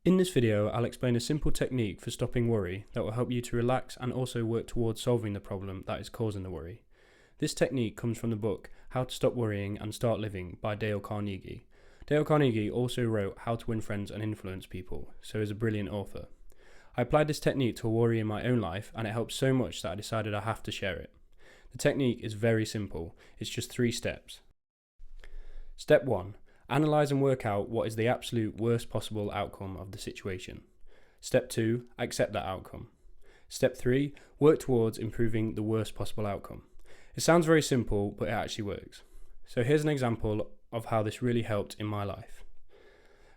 In this video, I'll explain a simple technique for stopping worry that will help you to relax and also work towards solving the problem that is causing the worry. This technique comes from the book How to Stop Worrying and Start Living by Dale Carnegie. Dale Carnegie also wrote How to Win Friends and Influence People, so he's a brilliant author. I applied this technique to a worry in my own life and it helped so much that I decided I have to share it. The technique is very simple, it's just 3 steps. Step 1. Analyse and work out what is the absolute worst possible outcome of the situation. Step 2. Accept that outcome. Step 3. Work towards improving the worst possible outcome. It sounds very simple, but it actually works. So here's an example of how this really helped in my life.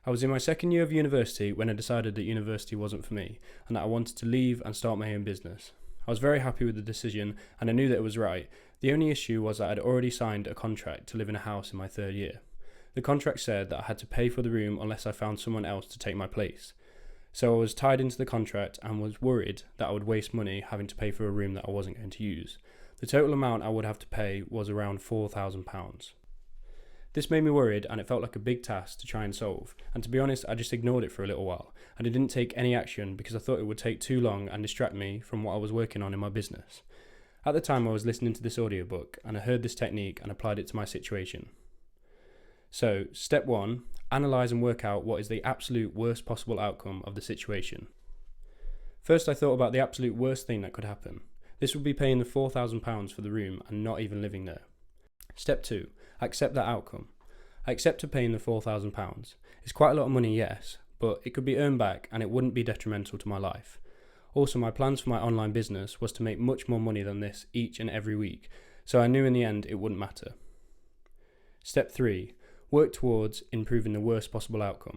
I was in my second year of university when I decided that university wasn't for me and that I wanted to leave and start my own business. I was very happy with the decision and I knew that it was right. The only issue was that I'd already signed a contract to live in a house in my 3rd year. The contract said that I had to pay for the room unless I found someone else to take my place. So I was tied into the contract and was worried that I would waste money having to pay for a room that I wasn't going to use. The total amount I would have to pay was around £4,000. This made me worried and it felt like a big task to try and solve, and to be honest I just ignored it for a little while and I didn't take any action because I thought it would take too long and distract me from what I was working on in my business. At the time I was listening to this audiobook and I heard this technique and applied it to my situation. So, step 1, analyse and work out what is the absolute worst possible outcome of the situation. First I thought about the absolute worst thing that could happen. This would be paying the £4,000 for the room and not even living there. Step 2, accept that outcome. I accepted paying the £4,000. It's quite a lot of money, yes, but it could be earned back and it wouldn't be detrimental to my life. Also, my plans for my online business was to make much more money than this each and every week, so I knew in the end it wouldn't matter. Step 3, work towards improving the worst possible outcome.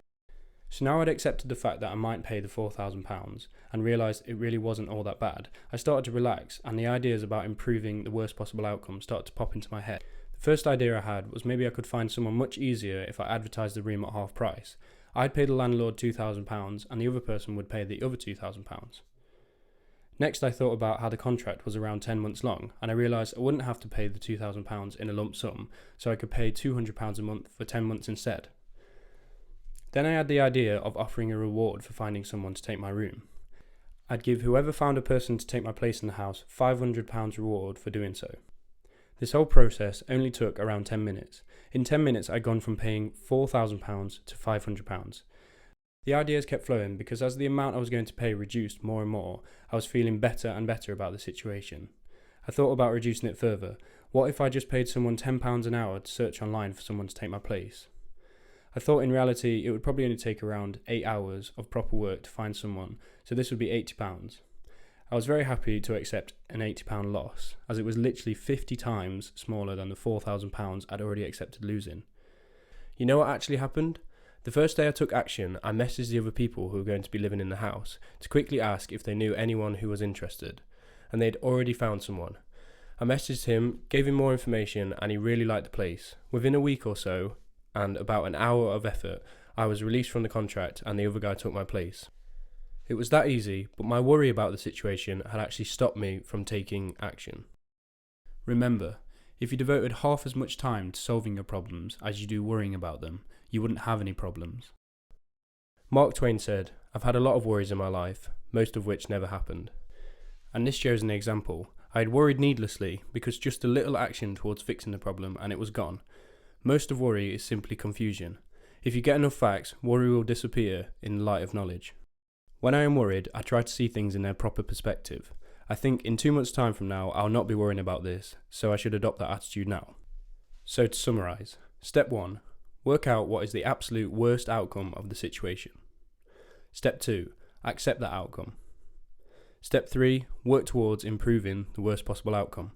So now I'd accepted the fact that I might pay the £4,000 and realised it really wasn't all that bad. I started to relax and the ideas about improving the worst possible outcome started to pop into my head. The first idea I had was maybe I could find someone much easier if I advertised the room at half price. I'd pay the landlord £2,000 and the other person would pay the other £2,000. Next I thought about how the contract was around 10 months long and I realised I wouldn't have to pay the £2,000 in a lump sum, so I could pay £200 a month for 10 months instead. Then I had the idea of offering a reward for finding someone to take my room. I'd give whoever found a person to take my place in the house £500 reward for doing so. This whole process only took around 10 minutes. In 10 minutes I'd gone from paying £4,000 to £500. The ideas kept flowing because as the amount I was going to pay reduced more and more, I was feeling better and better about the situation. I thought about reducing it further. What if I just paid someone £10 an hour to search online for someone to take my place? I thought in reality it would probably only take around 8 hours of proper work to find someone, so this would be £80. I was very happy to accept an £80 loss, as it was literally 50 times smaller than the £4,000 I'd already accepted losing. You know what actually happened? The first day I took action, I messaged the other people who were going to be living in the house to quickly ask if they knew anyone who was interested, and they'd already found someone. I messaged him, gave him more information, and he really liked the place. Within a week or so, and about an hour of effort, I was released from the contract and the other guy took my place. It was that easy, but my worry about the situation had actually stopped me from taking action. Remember, if you devoted half as much time to solving your problems as you do worrying about them, you wouldn't have any problems. Mark Twain said, "I've had a lot of worries in my life, most of which never happened." And this shows an example. I had worried needlessly because just a little action towards fixing the problem and it was gone. Most of worry is simply confusion. If you get enough facts, worry will disappear in the light of knowledge. When I am worried, I try to see things in their proper perspective. I think in 2 months' time from now, I'll not be worrying about this, so I should adopt that attitude now. So to summarise, step 1, work out what is the absolute worst outcome of the situation. Step 2, accept that outcome. Step 3, work towards improving the worst possible outcome.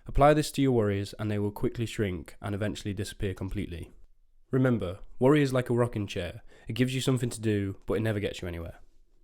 Apply this to your worries and they will quickly shrink and eventually disappear completely. Remember, worry is like a rocking chair. It gives you something to do, but it never gets you anywhere.